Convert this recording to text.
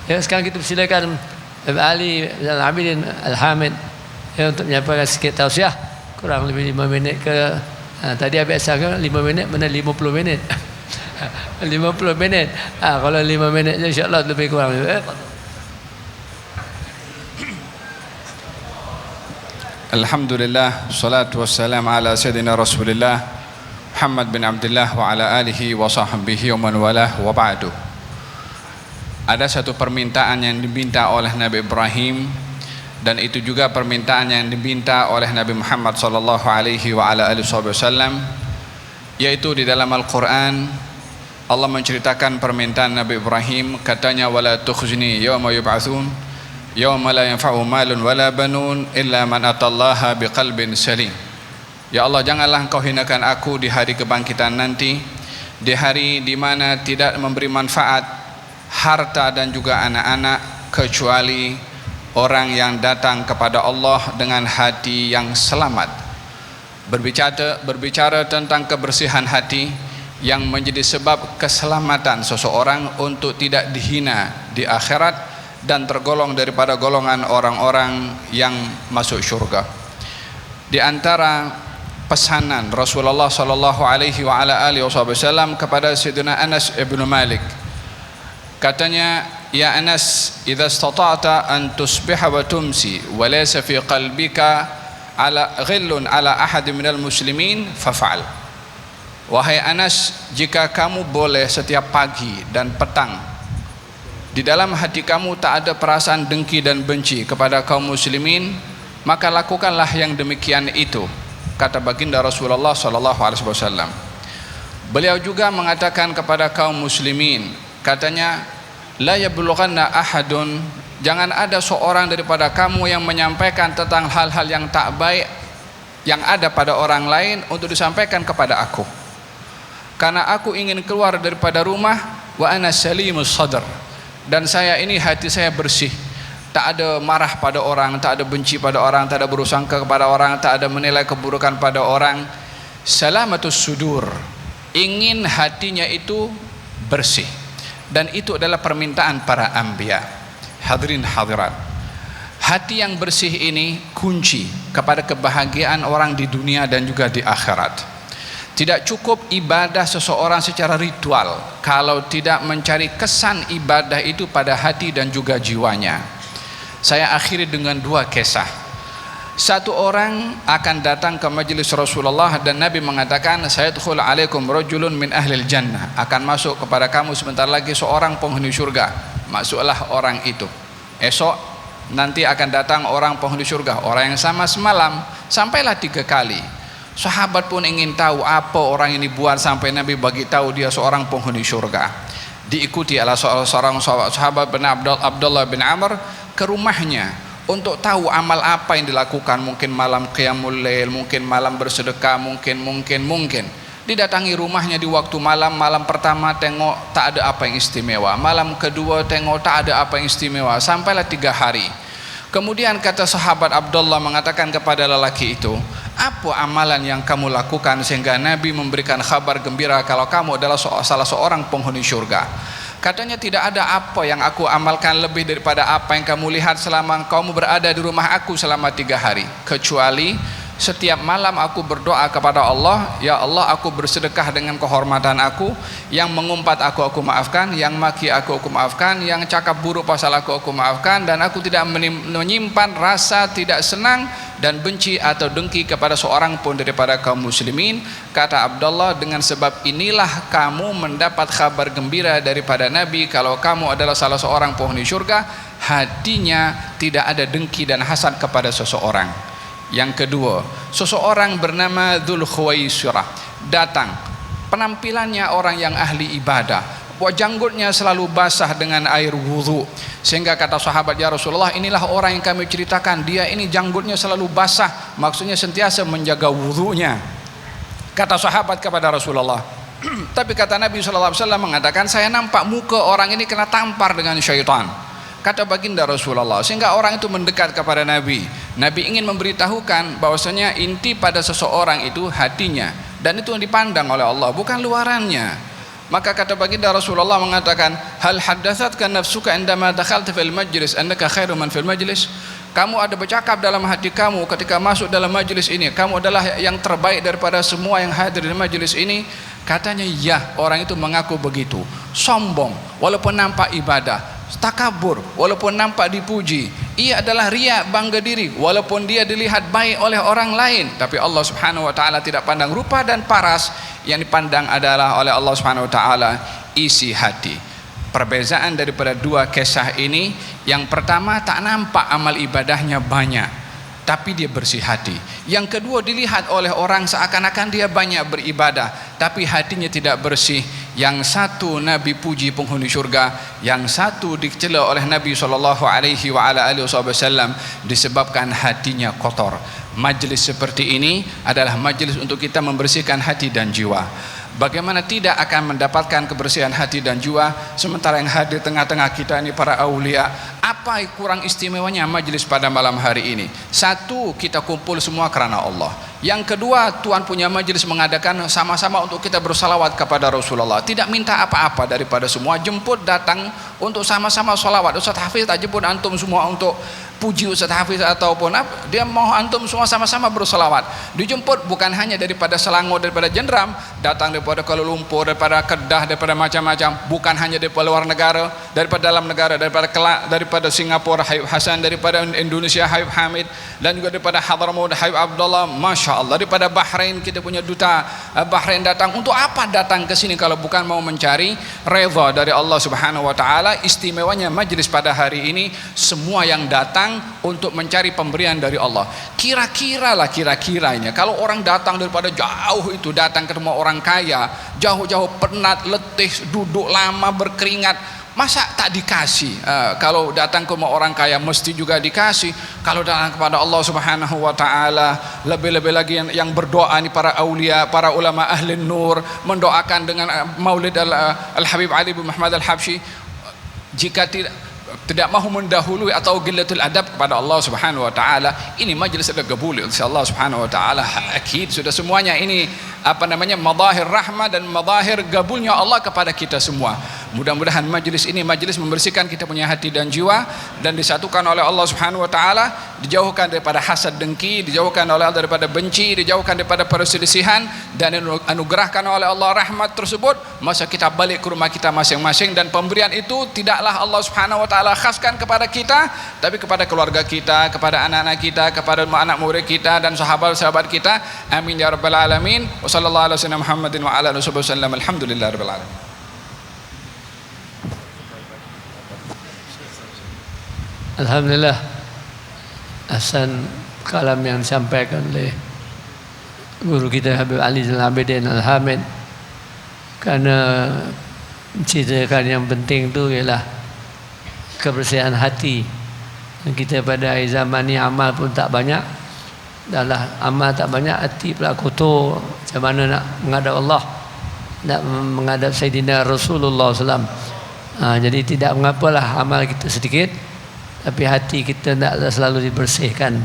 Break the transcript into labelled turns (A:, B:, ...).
A: Ya, sekarang kita persilakan Ali Al-Abidin Al-Hamid untuk menyampaikan sikit tausiah kurang lebih 5 minit ke tadi biasa kan 5 minit mana 50 minit 50 minit kalau 5 minit insya-Allah lebih kurang.
B: Alhamdulillah, salatu wassalam ala sayyidina Rasulillah Muhammad bin Abdullah wa ala alihi wa sahbihi wa man walah wa ba'du. Ada satu permintaan yang diminta oleh Nabi Ibrahim, dan itu juga permintaan yang diminta oleh Nabi Muhammad sallallahu alaihi wa ala alihi wasallam, yaitu di dalam Al-Qur'an Allah menceritakan permintaan Nabi Ibrahim, katanya wala tukhzini yawma yub'atsun yawma la yanfa'u malun wala banun illa man atallaha biqalbin salim. Ya Allah, janganlah engkau hinakan aku di hari kebangkitan nanti, di hari di mana tidak memberi manfaat harta dan juga anak-anak kecuali orang yang datang kepada Allah dengan hati yang selamat. Berbicara tentang kebersihan hati yang menjadi sebab keselamatan seseorang untuk tidak dihina di akhirat dan tergolong daripada golongan orang-orang yang masuk syurga. Di antara pesanan Rasulullah sallallahu alaihi wa ala alihi wasallam kepada Sayyidina Anas ibn Malik, katanya, ya Anas, idza istata'ta an tusbiha wa tumsi wa laysa fi qalbika ala ghillun ala ahad minal muslimin faf'al. Wahai Anas, jika kamu boleh setiap pagi dan petang di dalam hati kamu tak ada perasaan dengki dan benci kepada kaum muslimin, maka lakukanlah yang demikian itu, kata baginda Rasulullah sallallahu alaihi wasallam. Beliau juga mengatakan kepada kaum muslimin, katanya, la yablughanna ahadun, jangan ada seorang daripada kamu yang menyampaikan tentang hal-hal yang tak baik yang ada pada orang lain untuk disampaikan kepada aku, karena aku ingin keluar daripada rumah wa ana salimus sadr, dan saya ini hati saya bersih, tak ada marah pada orang, tak ada benci pada orang, tak ada berusangka kepada orang, tak ada menilai keburukan pada orang. Salamatus sudur, ingin hatinya itu bersih, dan itu adalah permintaan para anbiya. Hadirin hadirat, hati yang bersih ini kunci kepada kebahagiaan orang di dunia dan juga di akhirat. Tidak cukup ibadah seseorang secara ritual kalau tidak mencari kesan ibadah itu pada hati dan juga jiwanya. Saya akhiri dengan 2 kisah. Satu orang akan datang ke majelis Rasulullah dan Nabi mengatakan, sayadkhul alaikum rajulun min ahlil jannah, akan masuk kepada kamu sebentar lagi seorang penghuni surga, masuklah orang itu. Esok nanti akan datang orang penghuni surga, orang yang sama semalam, sampailah 3 kali. Sahabat pun ingin tahu apa orang ini buat sampai Nabi bagi tahu dia seorang penghuni surga. Diikuti oleh seorang sahabat bernama Abdullah bin Amr ke rumahnya untuk tahu amal apa yang dilakukan, mungkin malam qiyamul lail, mungkin malam bersedekah, mungkin didatangi rumahnya di waktu malam. Malam pertama tengok tak ada apa yang istimewa, malam kedua tengok tak ada apa yang istimewa, sampailah 3 hari. Kemudian kata sahabat Abdullah mengatakan kepada lelaki itu, apa amalan yang kamu lakukan sehingga Nabi memberikan kabar gembira kalau kamu adalah salah seorang penghuni surga? Katanya, tidak ada apa yang aku amalkan lebih daripada apa yang kamu lihat selama kamu berada di rumah aku selama 3 hari, kecuali setiap malam aku berdoa kepada Allah, ya Allah, aku bersedekah dengan kehormatan aku, yang mengumpat aku maafkan, yang maki aku maafkan, yang cakap buruk pasal aku maafkan, dan aku tidak menyimpan rasa tidak senang dan benci atau dengki kepada seorang pun daripada kaum muslimin. Kata Abdullah, dengan sebab inilah kamu mendapat kabar gembira daripada Nabi kalau kamu adalah salah seorang penghuni surga, hatinya tidak ada dengki dan hasad kepada seseorang. Yang kedua, seseorang bernama Dzul Khuwaisirah datang, penampilannya orang yang ahli ibadah, janggutnya selalu basah dengan air wudhu, sehingga kata sahabat, ya Rasulullah, inilah orang yang kami ceritakan, dia ini janggutnya selalu basah, maksudnya sentiasa menjaga wudhunya. Kata sahabat kepada Rasulullah, tapi kata Nabi SAW mengatakan, saya nampak muka orang ini kena tampar dengan syaitan. Kata baginda Rasulullah, sehingga orang itu mendekat kepada Nabi. Nabi ingin memberitahukan bahwasanya inti pada seseorang itu hatinya, dan itu yang dipandang oleh Allah, bukan luarannya. Maka kata baginda Rasulullah mengatakan, hal haddatsatka nafsuka indama dakhalta fil majlis annaka khairu man fil majlis? Kamu ada bercakap dalam hati kamu ketika masuk dalam majlis ini, kamu adalah yang terbaik daripada semua yang hadir di majlis ini? Katanya ya, orang itu mengaku begitu. Sombong walaupun nampak ibadah, takabur walaupun nampak dipuji. Ia adalah riya, bangga diri walaupun dia dilihat baik oleh orang lain, tapi Allah Subhanahu wa taala tidak pandang rupa dan paras. Yang dipandang adalah oleh Allah Subhanahu wa taala isi hati. Perbezaan daripada dua kisah ini, yang pertama tak nampak amal ibadahnya banyak, tapi dia bersih hati. Yang kedua dilihat oleh orang seakan-akan dia banyak beribadah, tapi hatinya tidak bersih. Yang satu Nabi puji penghuni syurga, yang satu dicela oleh Nabi SAW disebabkan hatinya kotor. Majlis seperti ini adalah majlis untuk kita membersihkan hati dan jiwa. Bagaimana tidak akan mendapatkan kebersihan hati dan jiwa sementara yang hadir tengah-tengah kita ini para aulia? Apa kurang istimewanya majlis pada malam hari ini? Satu, kita kumpul semua karena Allah. Yang kedua, Tuhan punya majlis mengadakan sama-sama untuk kita bersalawat kepada Rasulullah. Tidak minta apa-apa daripada semua, jemput datang untuk sama-sama salawat. Ustaz Hafiz tak jemput antum semua untuk puji Ustaz Hafiz ataupun apa, dia mau antum semua sama-sama bersalawat. Dijemput bukan hanya daripada Selangor, daripada Jendram, datang daripada Kuala Lumpur, daripada Kedah, daripada macam-macam, bukan hanya daripada luar negara, daripada dalam negara, daripada Singapura Habib Hasan, daripada Indonesia Habib Hamid, dan juga daripada Hadramaut Habib Abdullah. Masya Allah, daripada Bahrain kita punya duta Bahrain datang. Untuk apa datang ke sini kalau bukan mau mencari redha dari Allah Subhanahu wa taala? Istimewanya majlis pada hari ini, semua yang datang untuk mencari pemberian dari Allah. Kira-kiranya kalau orang datang daripada jauh itu, datang ketemu orang kaya, jauh-jauh penat, letih, duduk lama berkeringat, masa tak dikasih? Kalau datang ke orang kaya mesti juga dikasih. Kalau datang kepada Allah Subhanahu wa taala, lebih-lebih lagi yang berdoa ni para aulia, para ulama ahli nur, mendoakan dengan Maulid Al-Habib Ali bin Muhammad Al-Habsyi. Jika tidak mahu mendahului atau gilatul adab kepada Allah Subhanahu wa taala, ini majlis adalah gabul insyaallah Subhanahu wa taala. Akid sudah semuanya ini madahir rahmah dan madahir gabulnya Allah kepada kita semua. Mudah-mudahan majlis ini majlis membersihkan kita punya hati dan jiwa, dan disatukan oleh Allah Subhanahu wa taala, dijauhkan daripada hasad dengki, dijauhkan oleh Allah daripada benci, dijauhkan daripada perselisihan, dan anugerahkan oleh Allah rahmat tersebut. Masa kita balik ke rumah kita masing-masing, dan pemberian itu tidaklah Allah Subhanahu wa taala khaskan kepada kita, tapi kepada keluarga kita, kepada anak-anak kita, kepada anak murid kita dan sahabat-sahabat kita. Amin ya rabbal alamin. Wa sallallahu alaihi wasallam Muhammadin wa ala alihi wasallam. Alhamdulillah rabbil alamin.
A: Alhamdulillah, Hasan kalam yang disampaikan oleh guru kita Habib Ali Zainal Abidin Al-Hamid, karena menceritakan yang penting itu ialah kebersihan hati. Kita pada zaman ni amal pun tak banyak, dahlah amal tak banyak, hati pula kotor. Macam mana nak menghadap Allah, nak menghadap Sayyidina Rasulullah SAW. Jadi tidak mengapalah amal kita sedikit, tapi hati kita nak selalu dibersihkan.